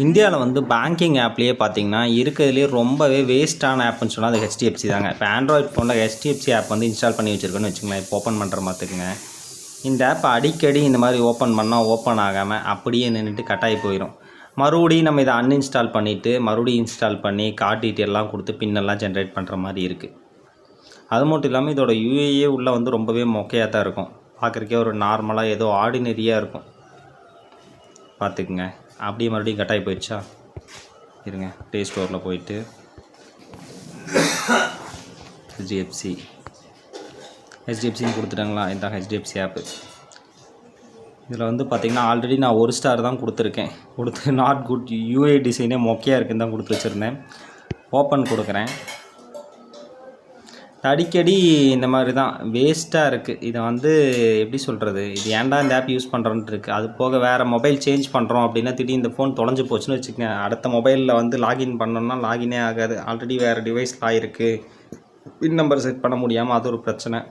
இந்தியாவில் வந்து பேங்கிங் ஆப்லேயே பார்த்தீங்கன்னா இருக்கிறதுலே ரொம்பவே வேஸ்ட்டான ஆப்னு சொன்னால் அது ஹெச்டிஎஃப்சி தாங்க. இப்போ ஆண்ட்ராய்ட் ஃபோனில் ஹெச்டிஎஃப்சி ஆப் வந்து இன்ஸ்டால் பண்ணி வச்சுருக்கோன்னு வச்சுக்கோங்களேன். இப்போ ஓப்பன் பண்ணுற பார்த்துக்குங்க. இந்த ஆப்பை அடிக்கடி இந்த மாதிரி ஓப்பன் பண்ணால் ஓப்பன் ஆகாமல் அப்படியே நின்றுட்டு கட்டாயி போயிடும். மறுபடியும் நம்ம இதை அன்இன்ஸ்டால் பண்ணிவிட்டு மறுபடியும் இன்ஸ்டால் பண்ணி கார்டு டீட்டெயிலெலாம் கொடுத்து பின்னெல்லாம் ஜென்ரேட் பண்ணுற மாதிரி இருக்குது. அது மட்டும் இல்லாமல் இதோட யூஏஏ உள்ளே வந்து ரொம்பவே மொக்கையாக தான் இருக்கும். பார்க்குறக்கே ஒரு நார்மலாக ஏதோ ஆர்டினரியாக இருக்கும். பார்த்துக்குங்க. அப்படியே மறுபடியும் கட்டாயி போயிடுச்சா, இருங்க ப்ளே ஸ்டோரில் போயிட்டு ஹெச்டிஎஃப்சின்னு கொடுத்துட்டாங்களா. இதுதான் ஹெச்டிஎஃப்சி ஆப்பு. இதில் வந்து பார்த்திங்கன்னா ஆல்ரெடி நான் 1 ஸ்டார் தான் கொடுத்துருக்கேன். நாட் குட், யூஐ டிசைனே மொக்கையாக இருக்குன்னு தான் கொடுத்து வச்சுருந்தேன். ஓப்பன் கொடுக்குறேன். அடிக்கடி இந்த மாதிரி தான் வேஸ்ட்டாக இருக்குது. இதை வந்து எப்படி சொல்கிறது, இது ஏன்டா இந்த ஆப் யூஸ் பண்ணுறோன்ட்டு இருக்குது. அது போக வேறு மொபைல் சேஞ்ச் பண்ணுறோம் அப்படின்னா திடீர்னு இந்த ஃபோன் தொலைஞ்சு போச்சுன்னு வச்சுக்கோங்க, அடுத்த மொபைலில் வந்து லாகின் பண்ணோன்னா லாகினே ஆகாது. ஆல்ரெடி வேறு டிவைஸில் ஆகிருக்கு, பின் நம்பர் செட் பண்ண முடியாமல் அது ஒரு பிரச்சனை.